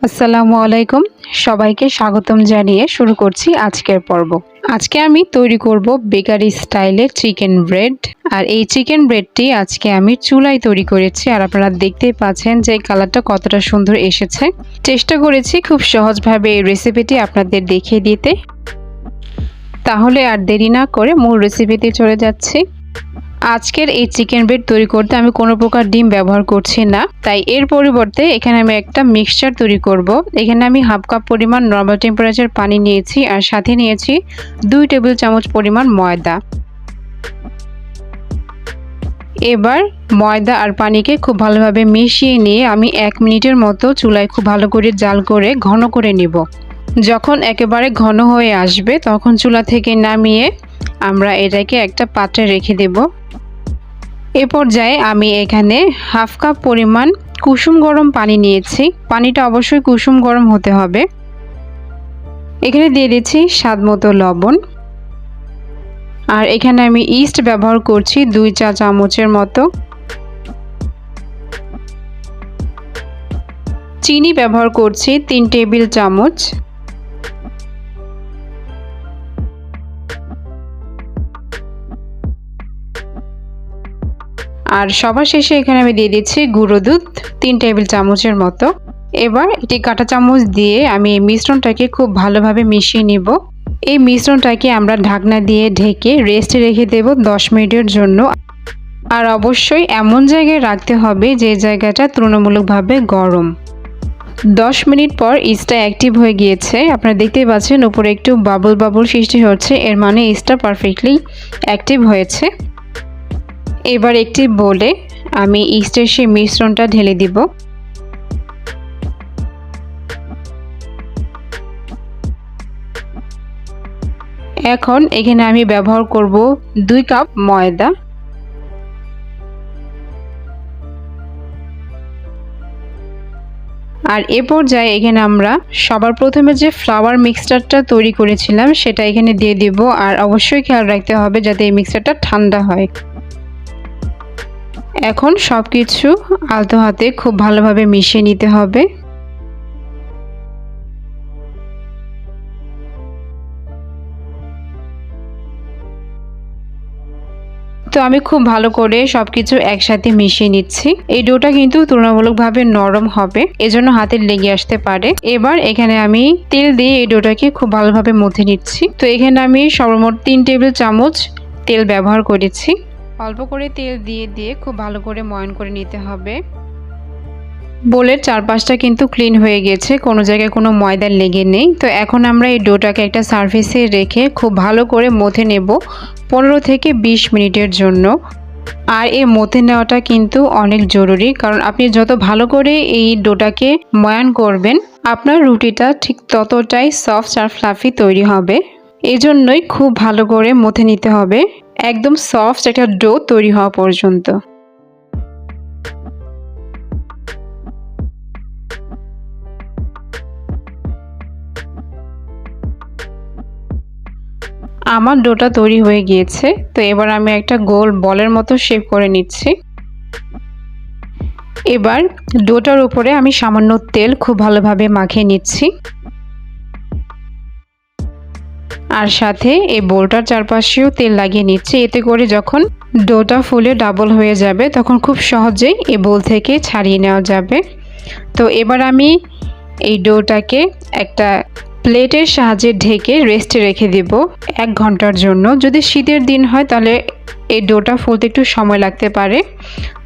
আসসালামু আলাইকুম, সবাইকে স্বাগতম জানিয়ে শুরু করছি আজকের পর্ব। আজকে আমি তৈরি করব বেকারি স্টাইলের চিকেন ব্রেড। আর এই চিকেন ব্রেডটি আজকে আমি চুলায় তৈরি করেছি। আর আপনারা দেখতেই পাচ্ছেন যে কালারটা কতটা সুন্দর এসেছে। চেষ্টা করেছি খুব সহজভাবে এই রেসিপিটি আপনাদের দেখিয়ে দিতে। তাহলে আর দেরি না করে মূল রেসিপিতে চলে যাচ্ছি। আজকের এই চিকেন ব্রেড তৈরি করতে আমি কোনো প্রকার ডিম ব্যবহার করছি না, তাই এর পরিবর্তে এখানে আমি একটা মিক্সচার তৈরি করব। এখানে আমি হাফ কাপ পরিমাণ নর্মাল টেম্পারেচার পানি নিয়েছি আর সাথে নিয়েছি 2 টেবিল চামচ পরিমাণ ময়দা। এবার ময়দা আর পানিকে খুব ভালোভাবে মিশিয়ে নিয়ে আমি 1 মিনিটের মতো চুলায় খুব ভালো করে জাল করে ঘন করে নিব। যখন একেবারে ঘন হয়ে আসবে তখন চুলা থেকে নামিয়ে আমরা এটাকে একটা পাত্রে রেখে দেব। এ পর্যায়ে আমি এখানে হাফ কাপ পরিমাণ কুসুম গরম পানি নিয়েছি। পানিটা অবশ্যই কুসুম গরম হতে হবে। এখানে দিয়ে দিচ্ছি স্বাদ মতো লবণ। আর এখানে আমি ইস্ট ব্যবহার করছি 2 চা চামচের মতো। চিনি ব্যবহার করছি 3 টেবিল চামচ। আর সবার শেষে এখানে আমি দিয়ে দিচ্ছি গুঁড়ো দুধ 3 টেবিল চামচের মতো। এবার এটি কাঁটা চামচ দিয়ে আমি এই মিশ্রণটাকে খুব ভালোভাবে মিশিয়ে নিব। এই মিশ্রণটাকে আমরা ঢাকনা দিয়ে ঢেকে রেস্টে রেখে দেব 10 মিনিটের জন্য। আর অবশ্যই এমন জায়গায় রাখতে হবে যে জায়গাটা তুলনামূলকভাবে গরম। 10 মিনিট পর ইস্টটা অ্যাক্টিভ হয়ে গিয়েছে। আপনারা দেখতেই পাচ্ছেন উপরে একটু বাবল সৃষ্টি হচ্ছে, এর মানে ইস্টটা পারফেক্টলি অ্যাক্টিভ হয়েছে। এবার একটি বোলে আমি ইস্টের সেই মিশ্রণটা ঢেলে দিব। এখন এখানে আমি ব্যবহার করব 2 কাপ ময়দা। আর এ পর্যায়ে এখানে আমরা সবার প্রথমে যে ফ্লাওয়ার মিক্সচারটা তৈরি করেছিলাম সেটা এখানে দিয়ে দিব। আর অবশ্যই খেয়াল রাখতে হবে যাতে এই মিক্সচারটা ঠান্ডা হয়। এখন সবকিছু আলতো হাতে খুব ভালোভাবে মিশিয়ে নিতে হবে। তো আমি খুব ভালো করে সবকিছু একসাথে মিশিয়ে নিচ্ছি। এই ডোটা কিন্তু তুলনামূলকভাবে নরম হবে, এজন্য হাতে লেগে আসতে পারে। এবার এখানে আমি তেল দিয়ে এই ডোটাকে খুব ভালোভাবে মথে নিচ্ছি। তো এখানে আমি সর্বমোট 3 টেবিল চামচ তেল ব্যবহার করেছি। অল্প করে তেল দিয়ে খুব ভালো করে ময়ান করে নিতে হবে। বোলের চারপাশটা কিন্তু ক্লিন হয়ে গেছে, কোনো জায়গায় কোনো ময়দা লেগে নেই। তো এখন আমরা এই ডোটাকে একটা সারফেসে রেখে খুব ভালো করে মথে নেব 15 থেকে 20 মিনিটের জন্য। আর এই মথে নেওয়াটা কিন্তু অনেক জরুরি, কারণ আপনি যত ভালো করে এই ডোটাকে ময়ান করবেন আপনার রুটিটা ঠিক ততটাই সফট আর ফ্লাফি তৈরি হবে। এজন্যই খুব ভালো করে মথে নিতে হবে, একদম সফট একটা ডো তৈরি হওয়া পর্যন্ত। আমার ডোটা তৈরি হয়ে গিয়েছে। তো এবার আমি একটা গোল বলের মতো শেপ করে নিচ্ছি। এবার ডোটার উপরে আমি সামান্য তেল খুব ভালোভাবে মাখিয়ে নিচ্ছি। আর সাথে এই বোলটার চারপাশেও তেল লাগিয়ে নিচ্ছি। এতে করে যখন ডোটা ফুলে ডাবল হয়ে যাবে তখন খুব সহজেই এই বোল থেকে ছাড়িয়ে নেওয়া যাবে। তো এবার আমি এই ডোটাকে একটা প্লেটের সাহায্যে ঢেকে রেস্টে রেখে দেব 1 ঘন্টার জন্য। যদি শীতের দিন হয় তাহলে এই ডোটা ফুলতে একটু সময় লাগতে পারে।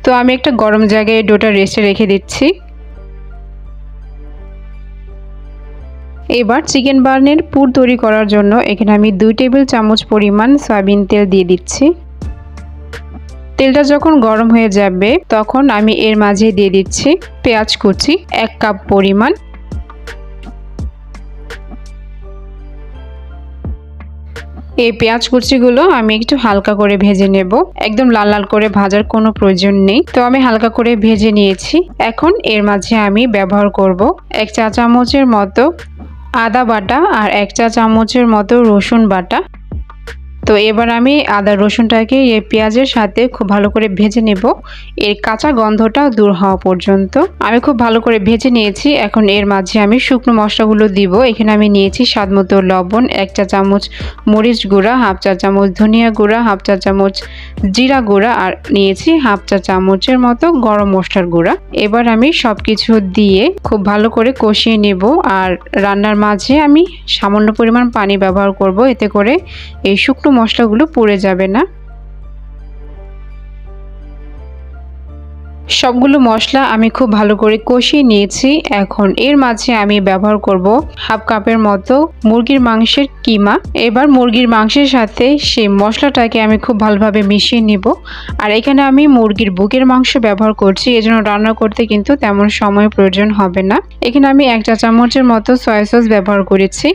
তো আমি একটা গরম জায়গায় এই ডোটা রেস্টে রেখে দিচ্ছি। এবার চিকেন বার্নের পুর তৈরি করার জন্য এখানে আমি 2 টেবিল চামচ পরিমাণ সয়াবিন তেল দিয়ে দিচ্ছি। তেলটা যখন গরম হয়ে যাবে তখন আমি এর মাঝে দিয়ে দিচ্ছি পেঁয়াজ কুচি 1 কাপ পরিমাণ। এই পেঁয়াজ কুচিগুলো আমি একটু হালকা করে ভেজে নেব, একদম লাল লাল করে ভাজার কোনো প্রয়োজন নেই। তো আমি হালকা করে ভেজে নিয়েছি। এখন এর মাঝে আমি ব্যবহার করব 1 চা চামচের মতো আদা বাটা আর 1 চা চামচের মতো রসুন বাটা। তো এবার আমি আদা রসুনটাকে এই পেঁয়াজের সাথে খুব ভালো করে ভেজে নেব, এর কাঁচা গন্ধটা দূর হওয়া পর্যন্ত। আমি খুব ভালো করে ভেজে নিয়েছি। এখন এর মাঝে আমি শুকনো মশলাগুলো দিব। এখানে আমি নিয়েছি স্বাদমতো লবণ, 1 চা চামচ মরিচ গুঁড়া, 1/2 চা চামচ ধনিয়া গুঁড়া, 1/2 চা চামচ জিরা গুঁড়া, আর নিয়েছি 1/2 চা চামচের মতো গরম মশলার গুঁড়া। এবার আমি সবকিছু দিয়ে খুব ভালো করে কষিয়ে নেব। আর রান্নার মাঝে আমি সামান্য পরিমাণ পানি ব্যবহার করব, এতে করে এই শুকনো মশলাগুলো পুড়ে যাবে না। সবগুলো মশলা আমি খুব ভালো করে কষিয়ে নিয়েছি। এখন এর মাঝে আমি ব্যবহার করব 1/2 কাপের মতো মুরগির মাংসের কিমা। এবার মুরগির মাংসের সাথে সেই মশলাটাকে আমি খুব ভালোভাবে মিশিয়ে নিব। আর এখানে আমি মুরগির বুকের মাংস ব্যবহার করছি, এজন্য রান্না করতে কিন্তু তেমন সময় প্রয়োজন হবে না। এখানে আমি 1 চা চামচের মতো সয়া সস ব্যবহার করেছি,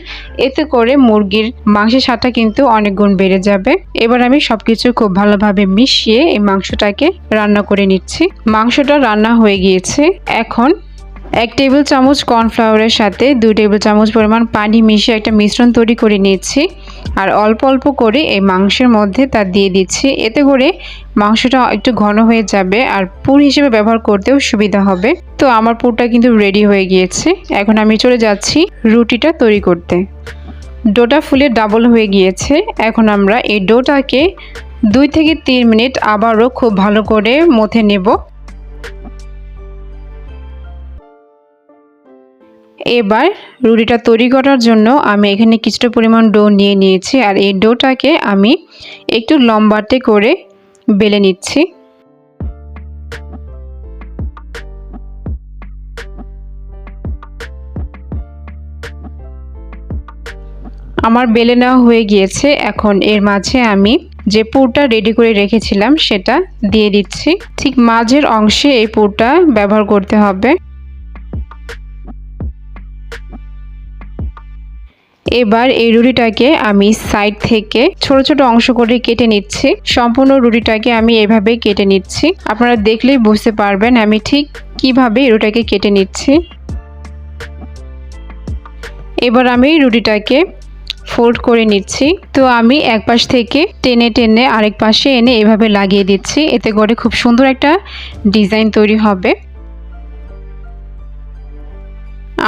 এতে করে মুরগির মাংসের স্বাদটা কিন্তু অনেক গুণ বেড়ে যাবে। এবার আমি সবকিছু খুব ভালোভাবে মিশিয়ে এই মাংসটাকে রান্না করে নিচ্ছি। মাংসটা রান্না হয়ে গিয়েছে। এখন 1 টেবিল চামচ কর্নফ্লাওয়ারের সাথে 2 টেবিল চামচ পরিমাণ পানি মিশিয়ে একটা মিশ্রণ তৈরি করে নিচ্ছি। আর অল্প অল্প করে এই মাংসের মধ্যে তা দিয়ে দিচ্ছি, এতে করে মাংসটা একটু ঘন হয়ে যাবে আর পুর হিসেবে ব্যবহার করতেও সুবিধা হবে। তো আমার পুরটা কিন্তু রেডি হয়ে গিয়েছে। এখন আমি চলে যাচ্ছি রুটিটা তৈরি করতে। ডোটা ফুলে ডাবল হয়ে গিয়েছে। এখন আমরা এই ডোটাকে 2 থেকে 3 মিনিট আবারও খুব ভালো করে মথে নেব। এবার রুটিটা তৈরি করার জন্য আমি এখানে কিছুটা পরিমাণ ডো নিয়ে নিয়েছি। আর এই ডোটাকে আমি একটু লম্বাটে করে বেলে নিচ্ছি। আমার বেলে নেওয়া হয়ে গিয়েছে। এখন এর মাঝে আমি যে পুরটা রেডি করে রেখেছিলাম সেটা দিয়ে দিচ্ছি। ঠিক মাঝের অংশে এই পুরটা ব্যবহার করতে হবে। এবার এই রুটিটাকে আমি সাইড থেকে ছোট ছোট অংশ করে কেটে নিচ্ছি। সম্পূর্ণ রুটিটাকে আমি এভাবে কেটে নিচ্ছি। আপনারা দেখলেই বুঝতে পারবেন আমি ঠিক কিভাবে এই রুটিটাকে কেটে নিচ্ছি। এবার আমি রুটিটাকে ফোল্ড করে নিচ্ছি। তো আমি এক পাশ থেকে টেনে টেনে আরেক পাশে এনে এভাবে লাগিয়ে দিচ্ছি, এতে করে খুব সুন্দর একটা ডিজাইন তৈরি হবে।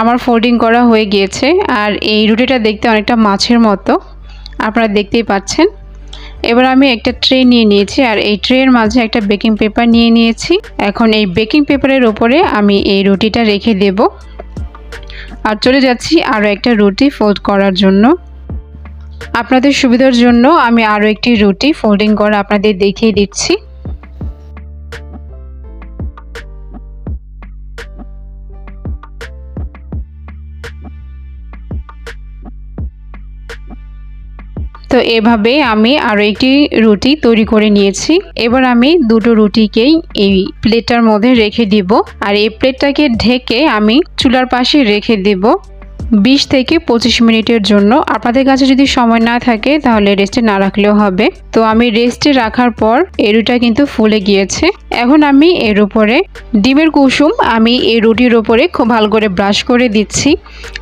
আমার ফোল্ডিং করা হয়ে গিয়েছে। আর এই রুটিটা দেখতে অনেকটা মাছের মতো, আপনারা দেখতেই পাচ্ছেন। এবার আমি একটা ট্রে নিয়ে নিয়েছি আর এই ট্রের মাঝে একটা বেকিং পেপার নিয়ে নিয়েছি। এখন এই বেকিং পেপারের উপরে আমি এই রুটিটা রেখে দেব আর চলে যাচ্ছি আরও একটা রুটি ফোল্ড করার জন্য। আপনাদের সুবিধার জন্য আমি আরও একটি রুটি ফোল্ডিং করা আপনাদের দেখিয়ে দিচ্ছি। তো এভাবে আমি আরও একটি রুটি তৈরি করে নিয়েছি। এবার আমি দুটো রুটিকেই এই প্লেটটার মধ্যে রেখে দিব আর এই প্লেটটাকে ঢেকে আমি চুলার পাশে রেখে দেব 20 থেকে 25 মিনিটের জন্য। আপনাদের কাছে যদি সময় না থাকে তাহলে রেস্টে না রাখলেও হবে। তো আমি রেস্টে রাখার পর এই রুটিটা কিন্তু ফুলে গিয়েছে। এখন আমি এর উপরে ডিমের কুসুম আমি এই রুটির উপরে খুব ভালো করে ব্রাশ করে দিচ্ছি।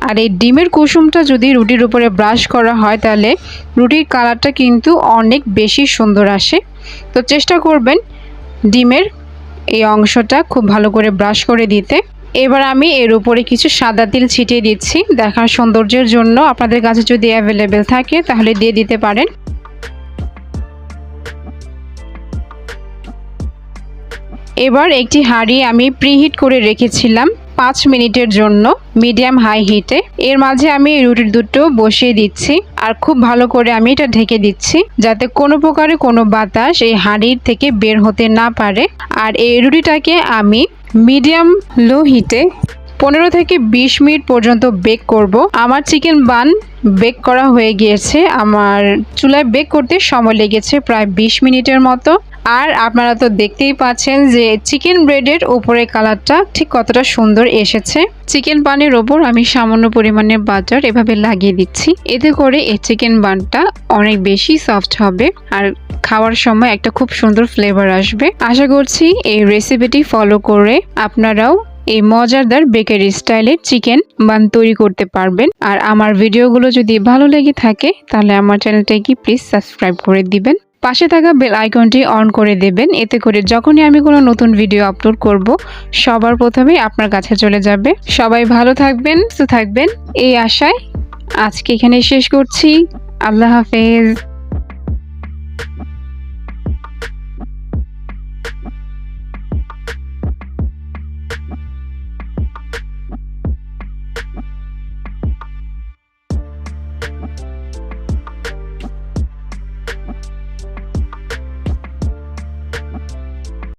আর এই ডিমের কুসুমটা যদি রুটির উপরে ব্রাশ করা হয় তাহলে রুটির কালারটা কিন্তু অনেক বেশি সুন্দর আসে। তো চেষ্টা করবেন ডিমের এই অংশটা খুব ভালো করে ব্রাশ করে দিতে। এবার আমি এর উপরে কিছু সাদা তিল ছিটিয়ে দিচ্ছি দেখার সৌন্দর্যের জন্য। আপনাদের কাছে যদি অ্যাভেলেবেল থাকে তাহলে দিয়ে দিতে পারেন। এবার একটি হাঁড়ি আমি প্রিহিট করে রেখেছিলাম 5 মিনিটের জন্য মিডিয়াম হাই হিটে। এর মাঝে আমি রুটির দুটো বসিয়ে দিচ্ছি আর খুব ভালো করে আমি এটা ঢেকে দিচ্ছি যাতে কোনো প্রকারে কোনো বাতাস এই হাঁড়ির থেকে বের হতে না পারে। আর এই রুটিটাকে আমি মিডিয়াম লো হিটে 15 থেকে 20 মিনিট পর্যন্ত বেক করব। আমার চিকেন বান বেক করা হয়ে গিয়েছে। আমার চুলায় বেক করতে সময় লেগেছে প্রায় 20 মিনিটের মতো। আর আপনারা তো দেখতেই পাচ্ছেন যে চিকেন ব্রেডের উপরে কালারটা ঠিক কতটা সুন্দর এসেছে। চিকেন বানের ওপর আমি সামান্য পরিমাণে বাটার এভাবে লাগিয়ে দিচ্ছি, এতে করে এই চিকেন বানটা অনেক বেশি সফট হবে আর খাওয়ার সময় একটা খুব সুন্দর ফ্লেভার আসবে। আশা করছি এই রেসিপিটি ফলো করে আপনারাও এই মজাদার বেকারি স্টাইলের চিকেন বান তৈরি করতে পারবেন। আর আমার ভিডিওগুলো যদি ভালো লেগে থাকে তাহলে আমার চ্যানেলটাকে প্লিজ সাবস্ক্রাইব করে দিবেন। পাশে থাকা বেল আইকনটি অন করে দেবেন, এতে করে যখনই আমি কোনো নতুন ভিডিও আপলোড করব সবার প্রথমেই আপনার কাছে চলে যাবে। সবাই ভালো থাকবেন, সুস্থ থাকবেন এই আশায় আজকে এখানে শেষ করছি। আল্লাহ হাফেজ।